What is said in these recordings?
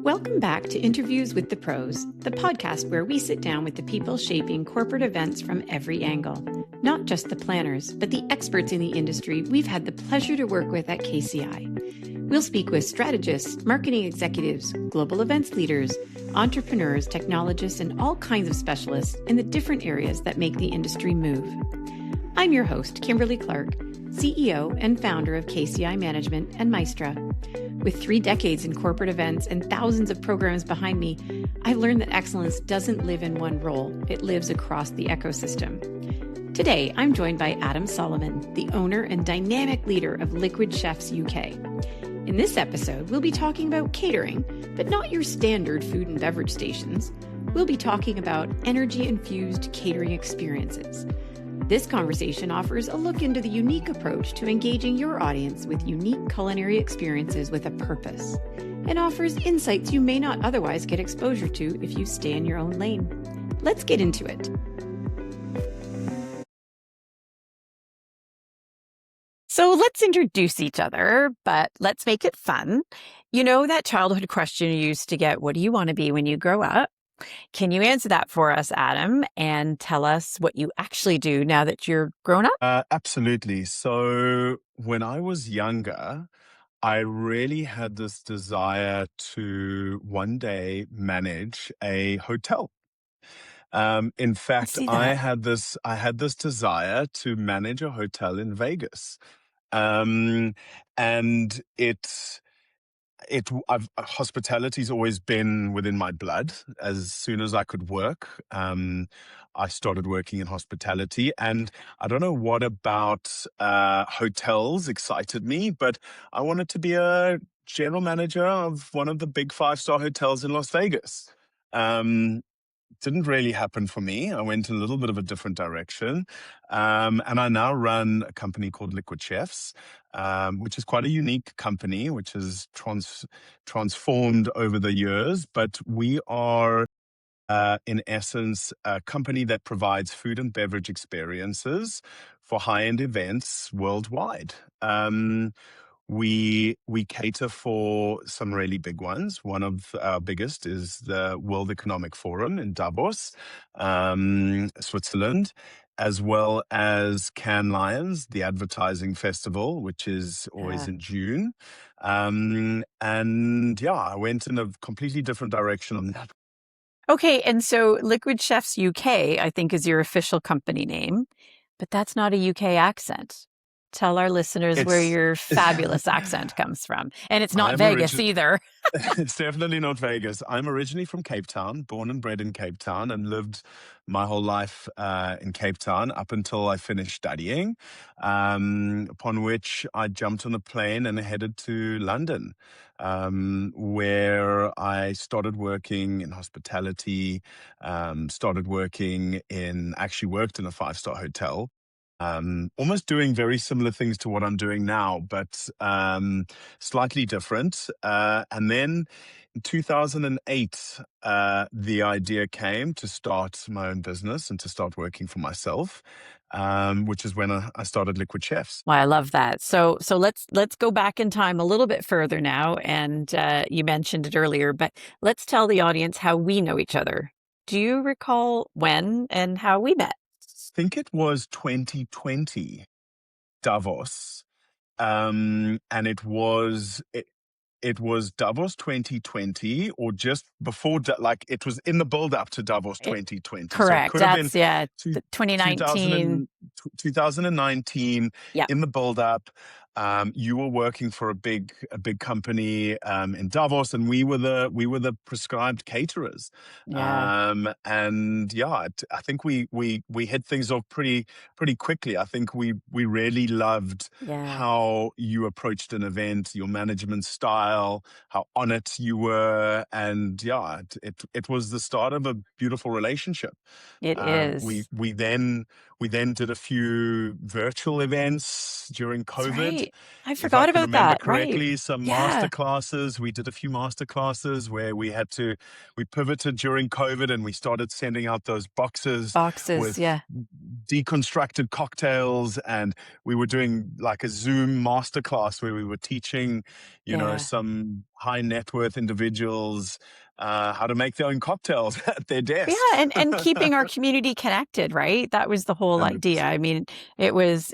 Welcome back to Interviews with the Pros, the podcast where we sit down with the people shaping corporate events from every angle. Not just the planners, but the experts in the industry we've had the pleasure to work with at KCI. We'll speak with strategists, marketing executives, global events leaders, entrepreneurs, technologists, and all kinds of specialists in the different areas that make the industry move. I'm your host, Kimberly Clark, CEO and founder of KCI Management and Maestra. With 3 decades in corporate events and thousands of programs behind me, I've learned that excellence doesn't live in one role, it lives across the ecosystem. Today, I'm joined by Adam Solomon, the owner and dynamic leader of LiquidChefs UK. In this episode, we'll be talking about catering, but not your standard food and beverage stations. We'll be talking about energy-infused catering experiences. This conversation offers a look into the unique approach to engaging your audience with unique culinary experiences with a purpose, and offers insights you may not otherwise get exposure to if you stay in your own lane. Let's get into it. So let's introduce each other, but let's make it fun. You know that childhood question you used to get, what do you want to be when you grow up? Can you answer that for us, Adam, and tell us what you actually do now that you're grown up? Absolutely. So when I was younger, I really had this desire to one day manage a hotel. In I fact, see that. I had this desire to manage a hotel in Vegas. Um, and hospitality's always been within my blood. As soon as I could work, I started working in hospitality, and I don't know what about hotels excited me, but I wanted to be a general manager of one of the big 5-star hotels in Las Vegas. Um, didn't really happen for me. I went in a little bit of a different direction. And I now run a company called LiquidChefs, which is quite a unique company, which has transformed over the years. But we are, in essence, a company that provides food and beverage experiences for high-end events worldwide. We cater for some really big ones. One of our biggest is the World Economic Forum in Davos, Switzerland, as well as Cannes Lions, the advertising festival, which is always Yeah. in June. And yeah, I went in a completely different direction on that. Okay, and so LiquidChefs UK, I think, is your official company name, but that's not a UK accent. Tell our listeners where It's your fabulous accent comes from. And it's not I'm Vegas origin either. It's definitely not Vegas. I'm originally from Cape Town, born and bred in Cape Town, and lived my whole life in Cape Town up until I finished studying. Upon which I jumped on a plane and headed to London, where I started working in hospitality. Actually worked in a 5-star hotel. Almost doing very similar things to what I'm doing now, but slightly different. And then in 2008, the idea came to start my own business and to start working for myself, which is when I started Liquid Chefs. Well, I love that. So let's go back in time a little bit further now. And you mentioned it earlier, but let's tell the audience how we know each other. Do you recall when and how we met? I think it was 2020, Davos. And it was Davos 2020, or just before, like it was in the build up to Davos It, 2020. So it correct. could have been That's, yeah, two, the 2000 2019. 2019 Yeah. in the build up. You were working for a big company in Davos, and we were the prescribed caterers. Yeah. And yeah, I think we hit things off pretty quickly. I think we really loved Yeah. how you approached an event, your management style, how on it you were, and yeah, it was the start of a beautiful relationship. It Um, we is. we then we then did a few virtual events during That's COVID. right. I If I forgot can about remember that. Right. correctly, some master Yeah. classes. We did a few master classes where we pivoted during COVID, and we started sending out those boxes Boxes. with Yeah. deconstructed cocktails, and we were doing like a Zoom masterclass where we were teaching, Yeah. some high net worth individuals how to make their own cocktails at their Yeah, desks. and keeping our community connected, right? That was the whole idea. 100%. I mean, it was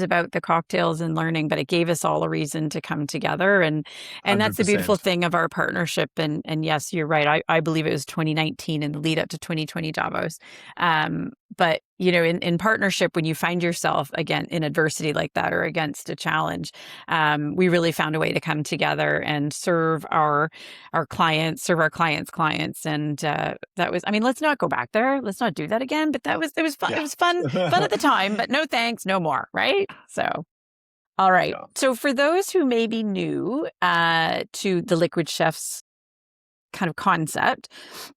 about the cocktails and learning, but it gave us all a reason to come together, and that's the beautiful 100%. thing of our partnership. And yes, you're right. I believe it was 2019 in the lead up to 2020 Davos. But in partnership, when you find yourself again in adversity like that or against a challenge, we really found a way to come together and serve our clients, serve our clients. And that was, I mean, let's not go back there. Let's not do that again. But it was fun. It Yeah. was fun at the time, but no thanks, no more. Right. So, all right. Yeah. So for those who may be new to the Liquid Chefs kind of concept,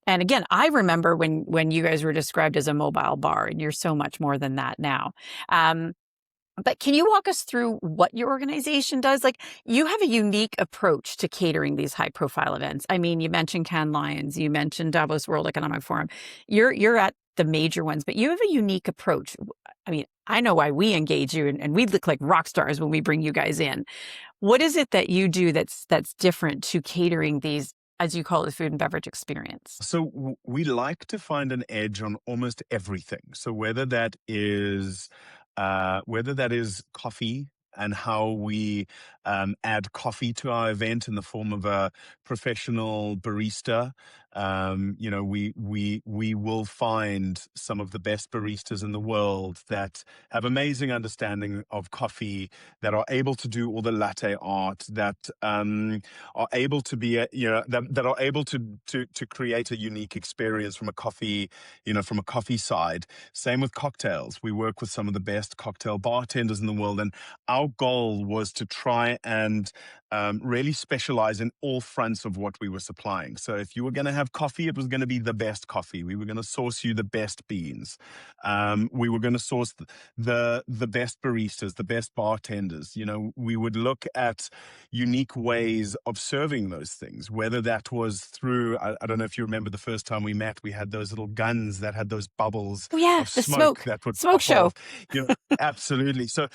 and again, I remember when you guys were described as a mobile bar, and you're so much more than that now. But can you walk us through what your organization does? Like, you have a unique approach to catering these high profile events. I mean, you mentioned Cannes Lions, you mentioned Davos World Economic Forum. You're at the major ones, but you have a unique approach. I mean, I know why we engage you, and we look like rock stars when we bring you guys in. What is it that you do that's different to catering these, as you call it, the food and beverage experience? So we like to find an edge on almost everything. So whether that is coffee and how we add coffee to our event in the form of a professional barista. We will find some of the best baristas in the world that have amazing understanding of coffee, that are able to do all the latte art, that are able to be, that are able to create a unique experience from a coffee side. Same with cocktails. We work with some of the best cocktail bartenders in the world, and our goal was to try and really specialize in all fronts of what we were supplying. So if you were going to have coffee, it was going to be the best coffee. We were going to source you the best beans. We were going to source the best baristas, the best bartenders. We would look at unique ways of serving those things, whether that was through, I don't know if you remember the first time we met, we had those little guns that had those bubbles Oh yeah, of the smoke that would smoke pop show. off. Absolutely. So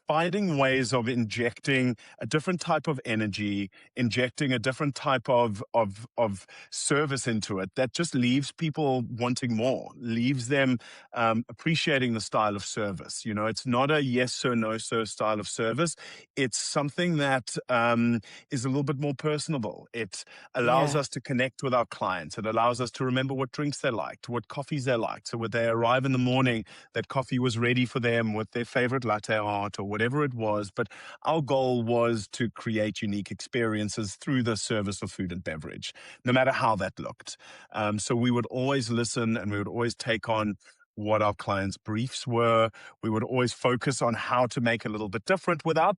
finding ways of injecting a different type of energy, injecting a different type of service into it that just leaves people wanting more, leaves them appreciating the style of service. It's not a yes sir, no sir style of service. It's something that is a little bit more personable. It allows Yeah. us to connect with our clients. It allows us to remember what drinks they liked, what coffees they liked. So when they arrive in the morning, that coffee was ready for them with their favorite latte art or whatever it was. But our goal was to create unique experiences through the service of food and beverage, no matter how that looked. So we would always listen, and we would always take on what our clients' briefs were. We would always focus on how to make a little bit different without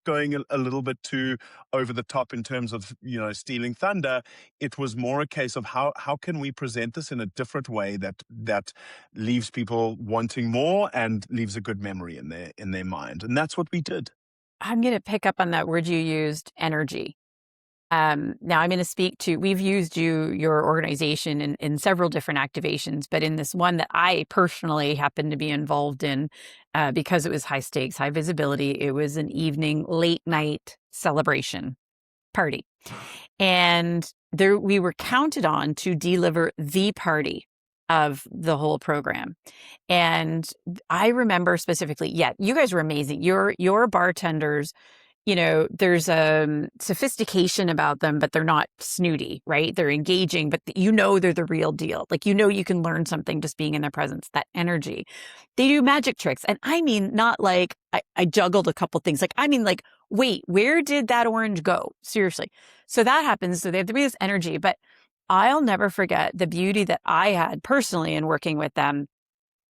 going a little bit too over the top in terms of, stealing thunder. It was more a case of how can we present this in a different way that leaves people wanting more and leaves a good memory in their mind. And that's what we did. I'm going to pick up on that word you used, energy. Now I'm going to speak to, we've used your organization in several different activations, but in this one that I personally happened to be involved in, because it was high stakes, high visibility, it was an evening, late night celebration party. And we were counted on to deliver the party of the whole program. And I remember specifically, you guys were amazing. Your bartenders, there's a sophistication about them, but they're not snooty, right? They're engaging, but they're the real deal. Like, you can learn something just being in their presence, that energy. They do magic tricks. And I mean, not like I juggled a couple things. Like, I mean, like, wait, where did that orange go? Seriously. So that happens. So they have to be this energy, but I'll never forget the beauty that I had personally in working with them.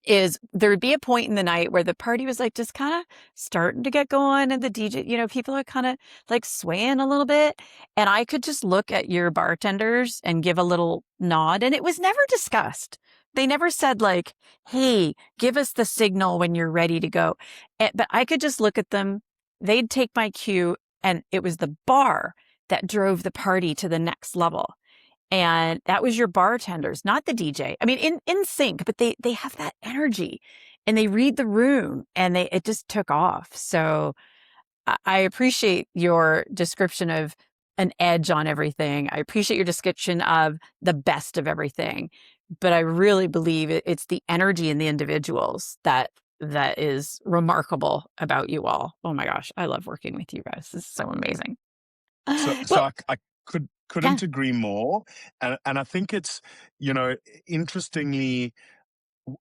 Is there would be a point in the night where the party was like just kind of starting to get going, and the DJ, people are kind of like swaying a little bit. And I could just look at your bartenders and give a little nod, and it was never discussed. They never said like, hey, give us the signal when you're ready to go. But I could just look at them. They'd take my cue, and it was the bar that drove the party to the next level. And that was your bartenders, not the DJ. I mean, in sync, but they have that energy, and they read the room, and it just took off. So I appreciate your description of an edge on everything. I appreciate your description of the best of everything, but I really believe it's the energy in the individuals that is remarkable about you all. Oh my gosh, I love working with you guys. This is so amazing. So Well, I yeah. couldn't agree more, and I think it's, you know, interestingly,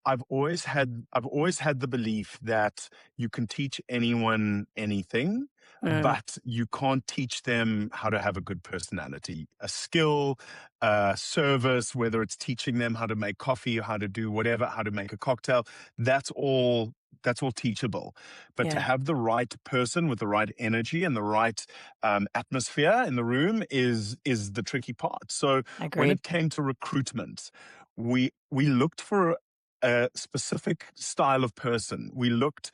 I've always had the belief that you can teach anyone anything, Mm, but you can't teach them how to have a good personality, a skill, a service, whether it's teaching them how to make coffee or how to do whatever, how to make a cocktail. That's all. That's all teachable, but to yeah, have the right person with the right energy and the right atmosphere in the room is the tricky part. So when agreed. it came to recruitment, we looked for a specific style of person. We looked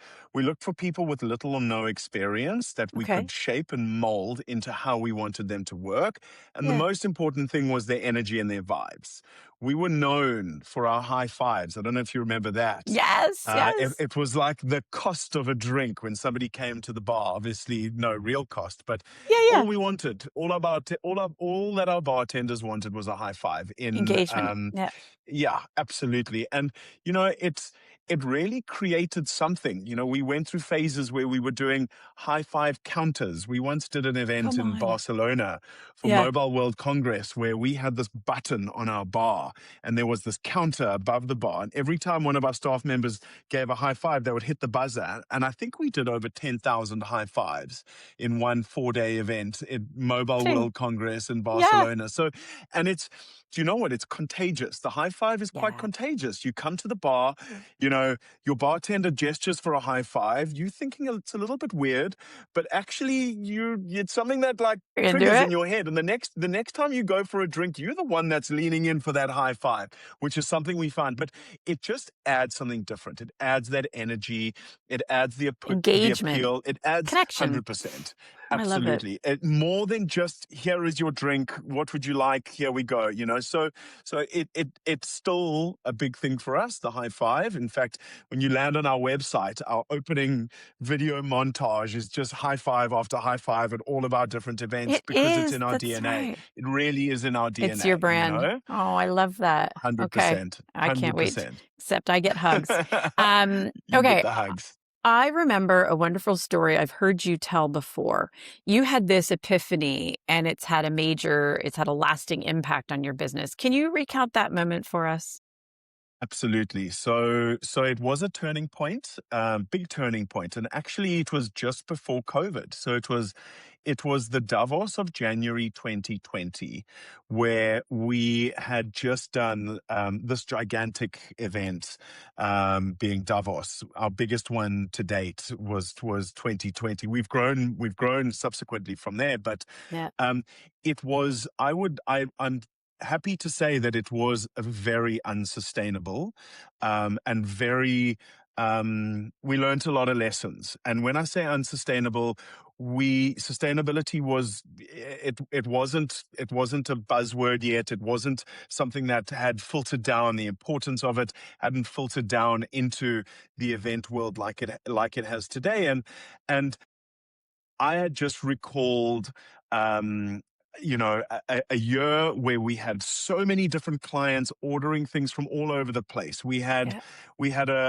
for people with little or no experience that we Okay. could shape and mold into how we wanted them to work. And the Yeah. most important thing was their energy and their vibes. We were known for our high fives. I don't know if you remember that. Yes, It, yes. it was like the cost of a drink when somebody came to the bar. Obviously, no real cost, but Yeah, all yeah. we wanted, all that our bartenders wanted was a high five. Engagement. Yeah. Yeah, absolutely. And you know, it really created something. You know, we went through phases where we were doing high five counters. We once did an event Come in on. Barcelona for Yeah. Mobile World Congress where we had this button on our bar and there was this counter above the bar. And every time one of our staff members gave a high five, they would hit the buzzer. And I think we did over 10,000 high fives in one 4-day event at Mobile Ching. World Congress in Yeah. Barcelona. So, and do you know what? It's contagious. The high five is quite Yeah. contagious. You come to the bar, you know, your bartender gestures for a high five. You thinking it's a little bit weird, but actually it's something that like You're gonna do triggers in it? your head. And the next time you go for a drink, you're the one that's leaning in for that high five, which is something we find. But it just adds something different. It adds that energy. It adds the Engagement. appeal. It adds Connection. 100%. I love it. Absolutely. More than just here is your drink. What would you like? Here we go. You know, so it's still a big thing for us, the high five. In fact, when you land on our website, our opening video montage is just high five after high five at all of our different events It because it's is. in our That's DNA. right. It really is in our It's your DNA, you brand. know? Oh, I love that. Okay. 100%. I can't wait, 100%. except I get hugs. You get Okay. the hugs. I remember a wonderful story I've heard you tell before. You had this epiphany and it's had a lasting impact on your business. Can you recount that moment for us? Absolutely. So it was a turning point, big turning point, and actually it was just before COVID. So it was the Davos of January 2020, where we had just done this gigantic event, being Davos. Our biggest one to date was 2020. We've grown subsequently from there, but Yeah. um, it was I'm happy to say that it was a very unsustainable and very we learned a lot of lessons. And when I say unsustainable, we sustainability was it wasn't a buzzword yet. It wasn't something that had filtered down. The importance of it hadn't filtered down into the event world like it has today. And I had just recalled, um, you know, a year where we had so many different clients ordering things from all over the place. Yeah. We had a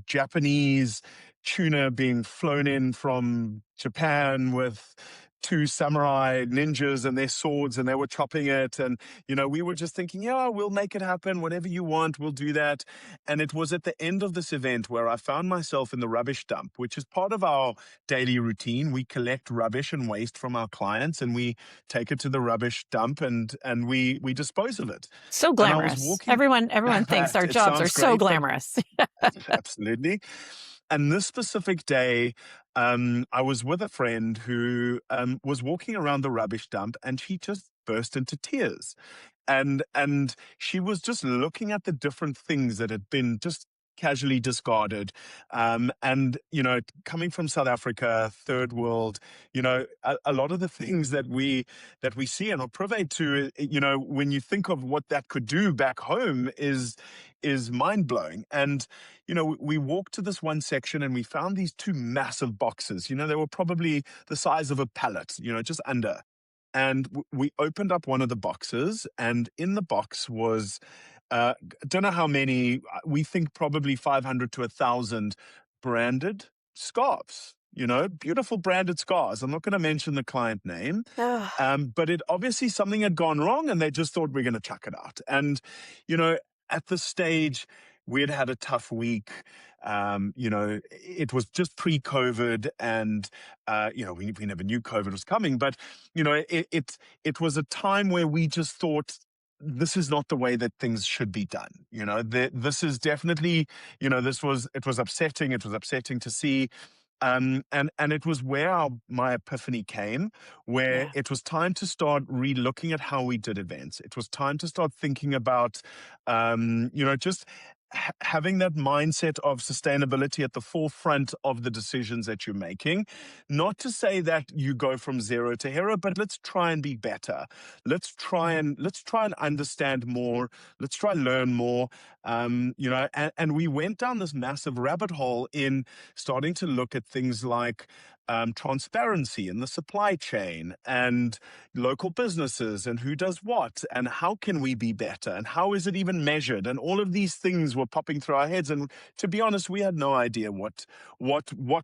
Japanese tuna being flown in from Japan with two samurai ninjas and their swords, and they were chopping it. And you know, we were just thinking, yeah, we'll make it happen. Whatever you want, we'll do that. And it was at the end of this event where I found myself in the rubbish dump, which is part of our daily routine. We collect rubbish and waste from our clients and we take it to the rubbish dump and we dispose of it. So And I was glamorous. walking Everyone thinks our it jobs are sounds so great, but glamorous. absolutely. And this specific day, I was with a friend who was walking around the rubbish dump and she just burst into tears. And she was just looking at the different things that had been just casually discarded. And, you know, coming from South Africa, third world, you know, a lot of the things that we see and are privy to, you know, when you think of what that could do back home is mind blowing. And, you know, we walked to this one section and we found these two massive boxes. You know, they were probably the size of a pallet, you know, just under. and we opened up one of the boxes, and in the box was, don't know how many, we think probably 500 to 1,000 branded scarves, beautiful branded scarves. I'm not going to mention the client name, Oh, but it obviously something had gone wrong and they just thought we're going to chuck it out. And, you know, at the stage, we had had a tough week. It was just pre-COVID, and we never knew COVID was coming. But it was a time where we just thought this is not the way that things should be done. This is definitely, it was upsetting. It was upsetting to see. And it was where my epiphany came, where yeah. it was time to start re-looking at how we did events. It was time to start thinking about, just having that mindset of sustainability at the forefront of the decisions that you're making. Not to say that you go from zero to hero, but let's try and be better. Let's try and understand more. Let's try and learn more. And we went down this massive rabbit hole in starting to look at things like transparency in the supply chain and local businesses and who does what and how can we be better and how is it even measured, and all of these things were popping through our heads. And to be honest, we had no idea what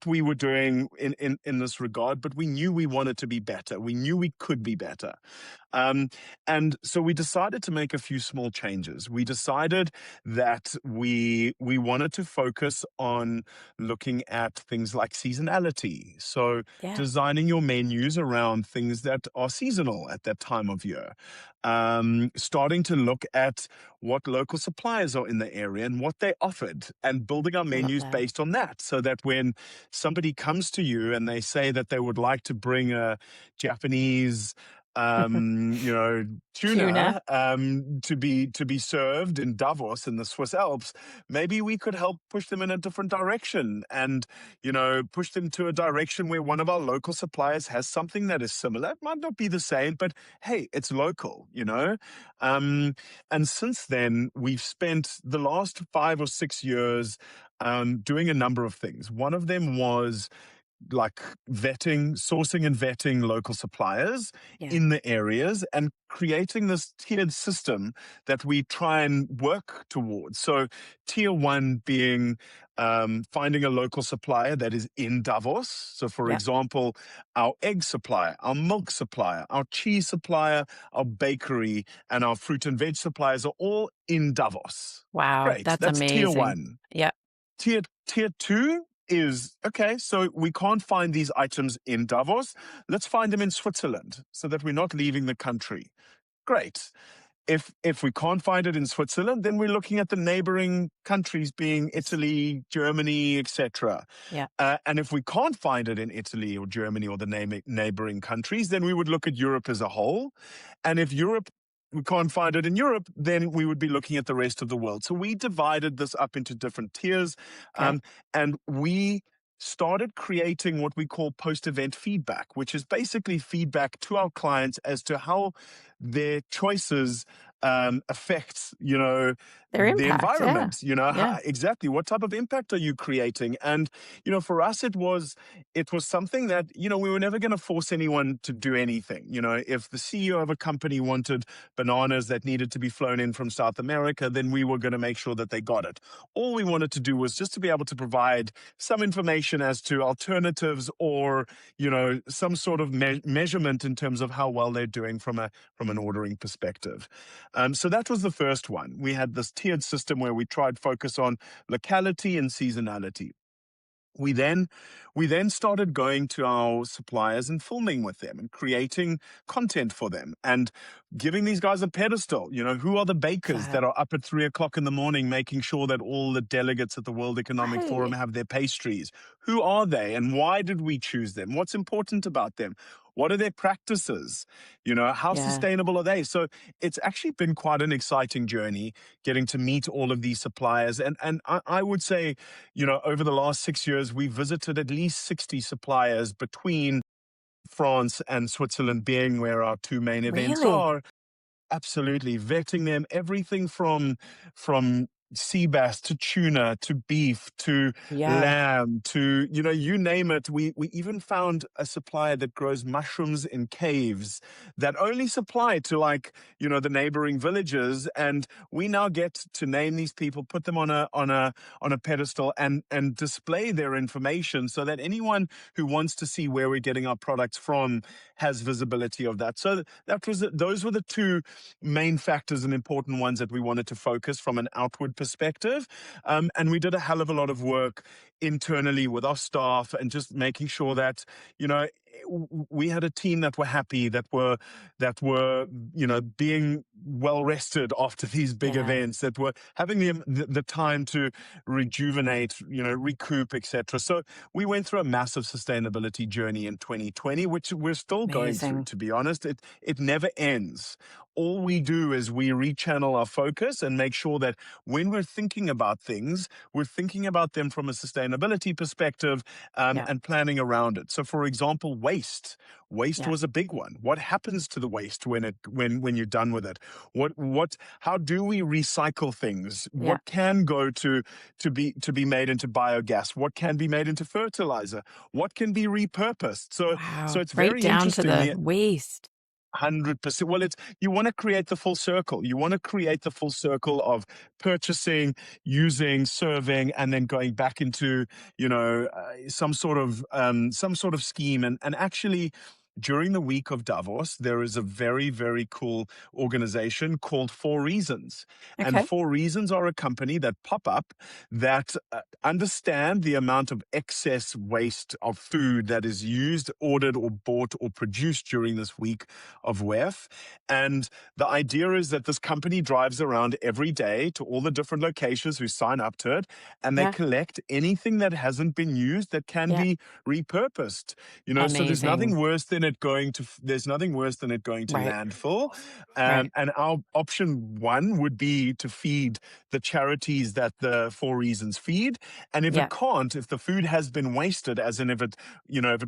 we were doing in this regard, but we knew we wanted to be better. We knew we could be better. And so we decided to make a few small changes. We decided that we wanted to focus on looking at things like seasonality. So Yeah. designing your menus around things that are seasonal at that time of year. Starting to look at what local suppliers are in the area and what they offered, and building our I love menus that. based on that, so that when somebody comes to you and they say that they would like to bring a Japanese Tuna. tuna to be served in Davos in the Swiss Alps, maybe we could help push them in a different direction, and push them to a direction where one of our local suppliers has something that is similar. It might not be the same, but hey, it's local. And since then, we've spent the last 5 or 6 years doing a number of things. One of them was like sourcing and vetting local suppliers Yeah. in the areas and creating this tiered system that we try and work towards. So tier one being finding a local supplier that is in Davos. So for Yep. example, our egg supplier, our milk supplier, our cheese supplier, our bakery, and our fruit and veg suppliers are all in Davos. Wow, Great. that's That's tier amazing. one. Yep. Tier two is okay. So we can't find these items in Davos. Let's find them in Switzerland so that we're not leaving the country. Great. If we can't find it in Switzerland, then we're looking at the neighboring countries, being Italy, Germany, etc. Yeah. And if we can't find it in Italy or Germany or the neighboring countries, then we would look at Europe as a whole. And if we can't find it in Europe, then we would be looking at the rest of the world. So we divided this up into different tiers, Okay. and we started creating what we call post-event feedback, which is basically feedback to our clients as to how their choices affect, Their the impact. Yeah. environment. Yeah. Exactly what type of impact are you creating? And for us, it was something that we were never going to force anyone to do anything. If the CEO of a company wanted bananas that needed to be flown in from South America, then we were going to make sure that they got it. All we wanted to do was just to be able to provide some information as to alternatives, or some sort of measurement in terms of how well they're doing from an ordering perspective. So that was the first one. We had this tiered system where we tried focus on locality and seasonality. We then started going to our suppliers and filming with them and creating content for them and giving these guys a pedestal. Who are the bakers Fab. that are up at 3 o'clock in the morning making sure that all the delegates at the World Economic Forum Right. have their pastries? Who are they and why did we choose them? What's important about them? What are their practices? How Yeah. sustainable are they? So it's actually been quite an exciting journey getting to meet all of these suppliers. And I would say, over the last 6 years, we visited at least 60 suppliers between France and Switzerland, being where our two main events Really? are. Absolutely. Vetting them, everything from sea bass to tuna to beef to Yeah. lamb to, you name it. We even found a supplier that grows mushrooms in caves that only supply to, like, the neighboring villages. And we now get to name these people, put them on a pedestal, and display their information so that anyone who wants to see where we're getting our products from has visibility of that. So those were the two main factors and important ones that we wanted to focus from an outward perspective. And we did a hell of a lot of work internally with our staff and just making sure that, we had a team that were happy, that were being well rested after these big Yeah. events, that were having the time to rejuvenate, recoup, etc. So we went through a massive sustainability journey in 2020, which we're still going through, Amazing. to be honest. It never ends. All we do is we rechannel our focus and make sure that when we're thinking about things, we're thinking about them from a sustainability perspective, Yeah. and planning around it. So, for example, waste. Waste Yeah. was a big one. What happens to the waste when you're done with it? How do we recycle things? Yeah. What can go to be made into biogas? What can be made into fertilizer? What can be repurposed? So Wow. it's Right very down to interesting. the The waste. 100%. Well, you want to create the full circle. You want to create the full circle of purchasing, using, serving, and then going back into, some sort of scheme. And actually, during the week of Davos, there is a very, very cool organization called Four Reasons. And Okay. Four Reasons are a company that pop up that understand the amount of excess waste of food that is used, ordered, or bought or produced during this week of WEF. And the idea is that this company drives around every day to all the different locations who sign up to it, and they Yeah. collect anything that hasn't been used that can Yeah. be repurposed. So Amazing. there's nothing worse than it going to Right. landfill. Right. And our option one would be to feed the charities that the Four Reasons feed. And if Yeah. it can't, if the food has been wasted, as in if it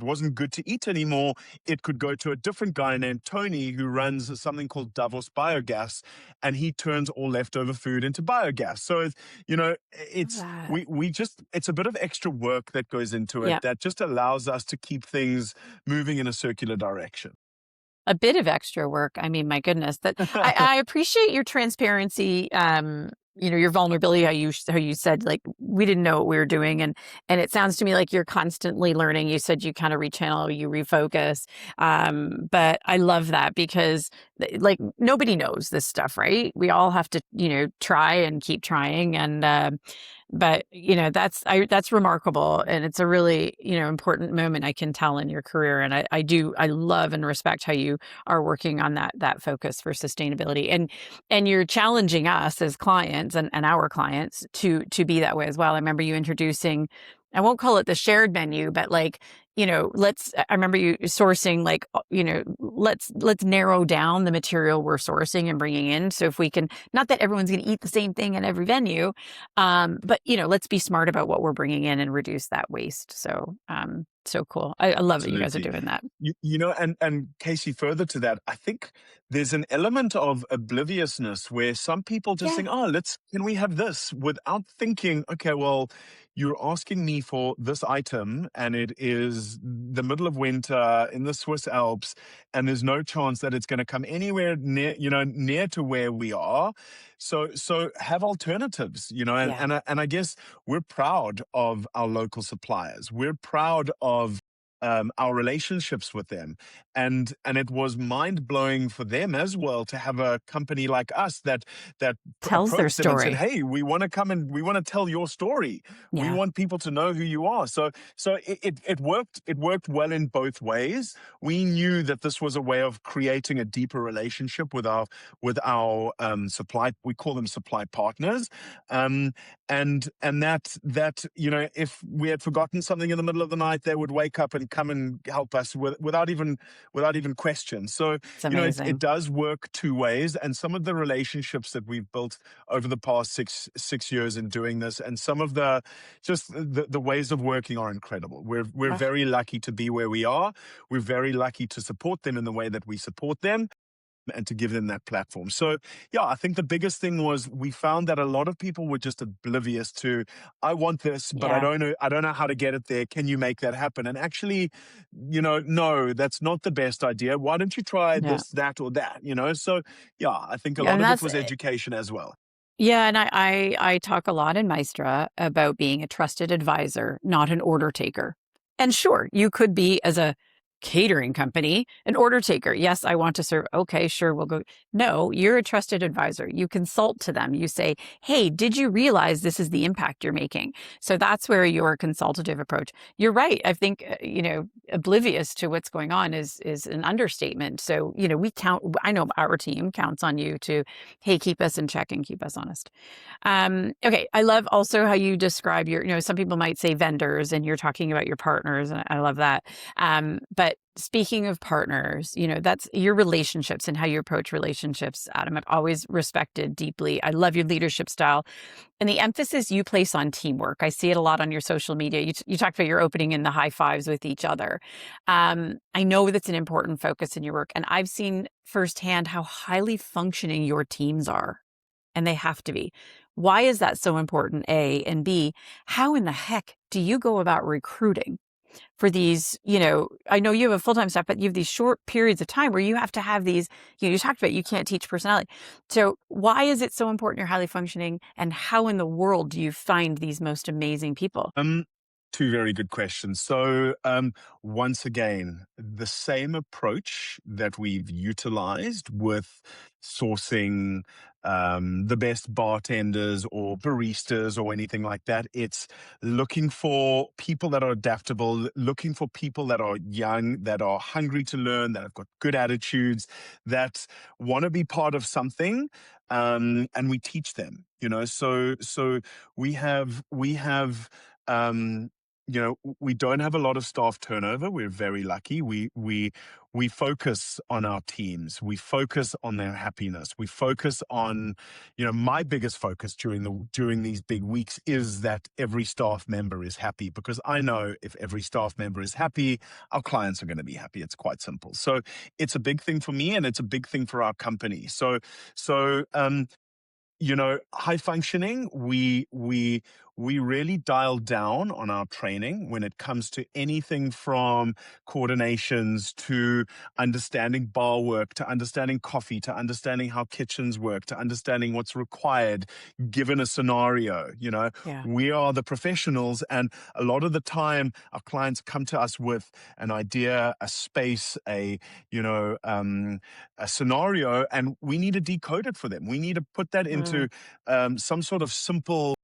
wasn't good to eat anymore, it could go to a different guy named Tony who runs something called Davos Biogas, and he turns all leftover food into biogas. So Love it's that. it's a bit of extra work that goes into it Yeah. that just allows us to keep things moving in a circular direction. A bit of extra work. I mean, my goodness, that I appreciate your transparency, your vulnerability, how you said, like, we didn't know what we were doing, and it sounds to me like you're constantly learning. You said you kind of rechannel, you refocus. But I love that because like nobody knows this stuff, right? We all have to, try and keep trying. And but that's remarkable, and it's a really, important moment, I can tell, in your career. And I love and respect how you are working on that focus for sustainability, and you're challenging us as clients and our clients to be that way as well. I remember you introducing, I won't call it the shared menu, but like, I remember you sourcing, like, let's narrow down the material we're sourcing and bringing in. So if we can, not that everyone's going to eat the same thing at every venue, but let's be smart about what we're bringing in and reduce that waste. So, so cool. I love that you guys are Absolutely. doing that. And Casey, further to that, I think there's an element of obliviousness where some people just Yeah. think, oh, can we have this, without thinking, okay, well, you're asking me for this item and it is the middle of winter in the Swiss Alps, and there's no chance that it's going to come anywhere near to where we are. So have alternatives, and, Yeah. and, I, and I guess we're proud of our local suppliers. We're proud of our relationships with them, and it was mind blowing for them as well to have a company like us that Tells their approached them and said, story. "Hey, we want to come and we want to tell your story. We Yeah. want people to know who you are." So it worked. It worked well in both ways. We knew that this was a way of creating a deeper relationship with our supply. We call them supply partners. Um, and that if we had forgotten something in the middle of the night, they would wake up and come and help us without even question. So It's it amazing. does work two ways. And some of the relationships that we've built over the past six years in doing this, and some of the ways of working are incredible. We're Ah, very lucky to be where we are. We're very lucky to support them in the way that we support them. and to give them that platform. So yeah, I think the biggest thing was we found that a lot of people were just oblivious to, I want this, but Yeah. I don't know how to get it there. Can you make that happen? And actually, no, that's not the best idea. Why don't you try Yeah. this, that, or that? So yeah, I think a Yeah, lot and of it that's was education as well. yeah, and I talk a lot in Maestra about being a trusted advisor, not an order taker. And sure, you could be as a catering company, an order taker. Yes, I want to serve. Okay, sure, we'll go. No, you're a trusted advisor. You consult to them. You say, "Hey, did you realize this is the impact you're making?" So that's where your consultative approach. You're right. I think oblivious to what's going on is an understatement. So, we count. I know our team counts on you to, hey, keep us in check and keep us honest. Okay. I love also how you describe some people might say vendors and you're talking about your partners. And I love that. But speaking of partners, that's your relationships and how you approach relationships, Adam. I've always respected deeply. I love your leadership style and the emphasis you place on teamwork. I see it a lot on your social media. You talked about your opening and the high fives with each other. I know that's an important focus in your work. And I've seen firsthand how highly functioning your teams are. And they have to be. Why is that so important? A, and B, how in the heck do you go about recruiting for these? I know you have a full-time staff, but you have these short periods of time where you have to have these, you talked about you can't teach personality. So why is it so important you're highly functioning, and how in the world do you find these most amazing people? Two very good questions. So, once again, the same approach that we've utilized with sourcing the best bartenders or baristas or anything like that. It's looking for people that are adaptable, looking for people that are young, that are hungry to learn, that have got good attitudes, that want to be part of something. And we teach them, so we have um, we don't have a lot of staff turnover. We're very lucky. We focus on our teams. We focus on their happiness. We focus on, my biggest focus during these big weeks is that every staff member is happy, because I know if every staff member is happy, our clients are going to be happy. It's quite simple. So it's a big thing for me, and it's a big thing for our company. So high functioning, we really dial down on our training when it comes to anything from coordinations to understanding bar work, to understanding coffee, to understanding how kitchens work, to understanding what's required given a scenario. Yeah. We are the professionals, and a lot of the time our clients come to us with an idea, a space, a scenario, and we need to decode it for them. We need to put that into some sort of simple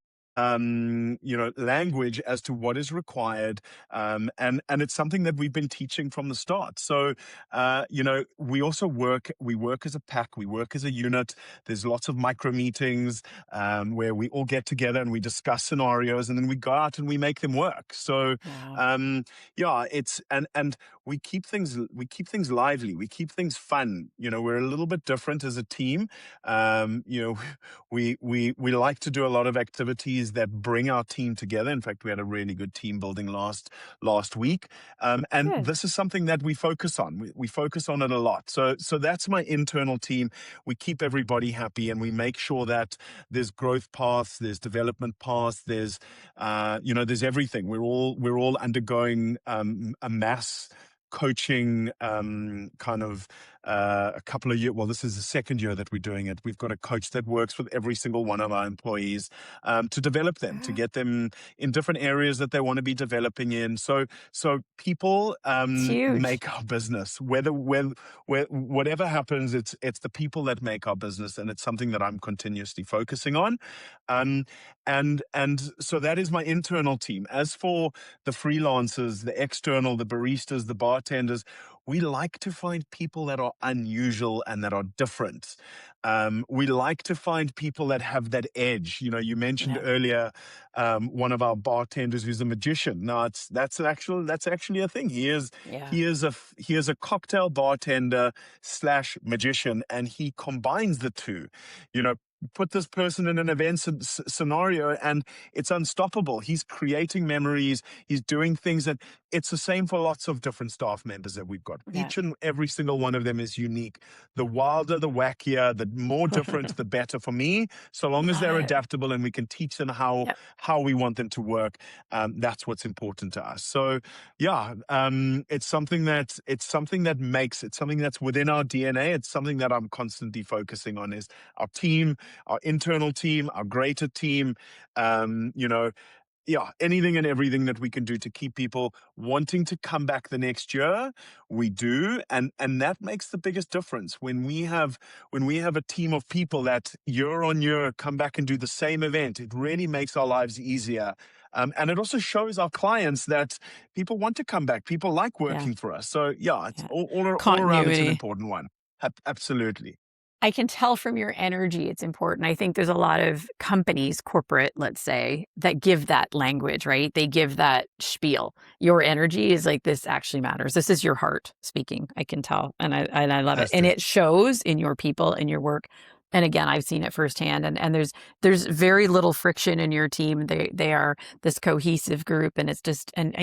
language as to what is required. And it's something that we've been teaching from the start. So, we work as a pack, we work as a unit. There's lots of micro meetings where we all get together and we discuss scenarios, and then we go out and we make them work. So, Wow. yeah, and we keep things lively, we keep things fun. We're a little bit different as a team. We like to do a lot of activities that bring our team together. In fact, we had a really good team building last week, and Good. this is something that we focus on. We focus on it a lot. So that's my internal team. We keep everybody happy, and we make sure that there's growth paths, there's development paths, there's everything. We're all undergoing a mass coaching kind of a couple of years. Well, this is the second year that we're doing it. We've got a coach that works with every single one of our employees to develop them, to get them in different areas that they want to be developing in. So people It's huge. make our business. Whatever happens, it's the people that make our business, and it's something that I'm continuously focusing on. And so that is my internal team. As for the freelancers, the external, the baristas, the bartenders, we like to find people that are unusual and that are different. We like to find people that have that edge. You mentioned Yeah. earlier one of our bartenders who's a magician. Now, that's actually a thing. Yeah. He is a cocktail bartender slash magician, and he combines the two. put this person in an event scenario and it's unstoppable. He's creating memories. He's doing things that it's the same for lots of different staff members that we've got. Yeah. Each and every single one of them is unique. The wilder, the wackier, the more different, the better for me. So long as Love they're it. adaptable and we can teach them Yep. how we want them to work, that's what's important to us. So yeah, it's something that's something that's within our DNA. It's something that I'm constantly focusing on is our team, our internal team, our greater team, anything and everything that we can do to keep people wanting to come back the next year, we do. And that makes the biggest difference when we have a team of people that year on year come back and do the same event. It really makes our lives easier. And it also shows our clients that people want to come back. People like working for us. So it's all around, it's an Continuity. important one. Absolutely. I can tell from your energy it's important. I think there's a lot of companies, corporate, let's say, that give that language, right? They give that spiel. Your energy is like, this actually matters. This is your heart speaking. I can tell. And I love it. And it shows in your people, in your work. And again, I've seen it firsthand. And there's very little friction in your team. They are this cohesive group, and it's just, and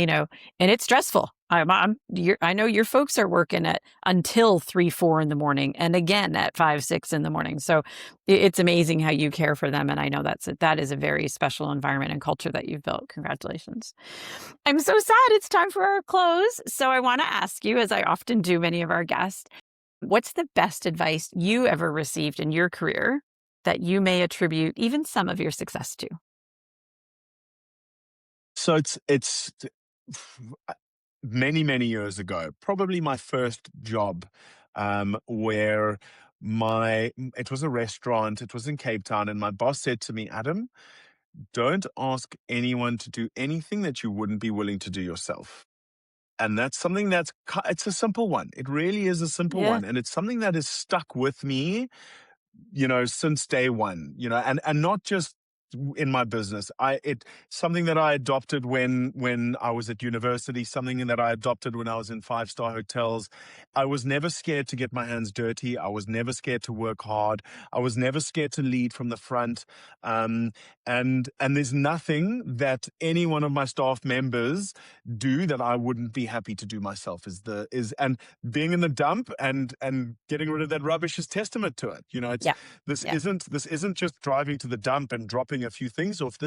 it's stressful. I know your folks are working at until 3, 4 in the morning, and again at 5, 6 in the morning. So it's amazing how you care for them. And I know that is a very special environment and culture that you've built. Congratulations. I'm so sad it's time for our close. So I want to ask you, as I often do many of our guests, what's the best advice you ever received in your career that you may attribute even some of your success to? So it's many, many years ago, probably my first job, where it was a restaurant, it was in Cape Town, and my boss said to me, Adam, don't ask anyone to do anything that you wouldn't be willing to do yourself. And that's something it's a simple one. It really is a simple one. And it's something that has stuck with me, since day one, and not just in my business. Something that I adopted when I was at university, something that I adopted when I was in 5-star hotels. I was never scared to get my hands dirty. I was never scared to work hard. I was never scared to lead from the front. And there's nothing that any one of my staff members do that I wouldn't be happy to do myself. And being in the dump and getting rid of that rubbish is testament to it. This isn't just driving to the dump and dropping a few things off.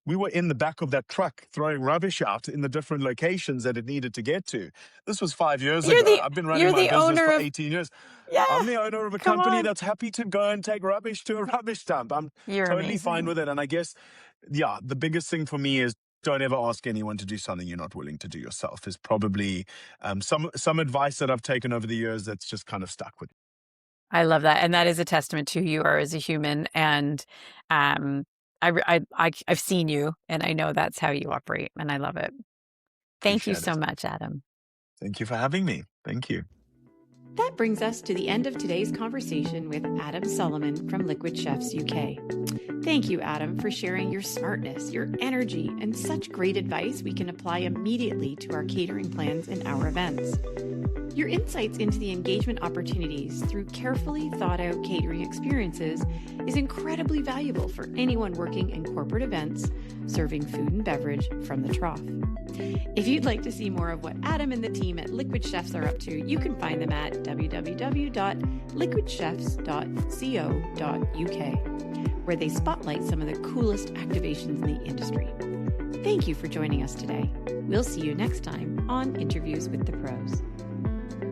We were in the back of that truck throwing rubbish out in the different locations that it needed to get to. This was 5 years ago. I've been running my business for 18 years. Yeah, I'm the owner of a company that's happy to go and take rubbish to a rubbish dump. I'm totally fine with it. And I guess, the biggest thing for me is don't ever ask anyone to do something you're not willing to do yourself is probably some advice that I've taken over the years that's just kind of stuck with me. I love that. And that is a testament to who you are as a human. And I've seen you, and I know that's how you operate, and I love it. Thank you so much, Adam. Thank you for having me. Thank you. That brings us to the end of today's conversation with Adam Solomon from LiquidChefs UK. Thank you, Adam, for sharing your smartness, your energy, and such great advice we can apply immediately to our catering plans and our events. Your insights into the engagement opportunities through carefully thought out catering experiences is incredibly valuable for anyone working in corporate events, serving food and beverage from the trough. If you'd like to see more of what Adam and the team at Liquid Chefs are up to, you can find them at www.liquidchefs.co.uk, where they spotlight some of the coolest activations in the industry. Thank you for joining us today. We'll see you next time on Interviews with the Pros.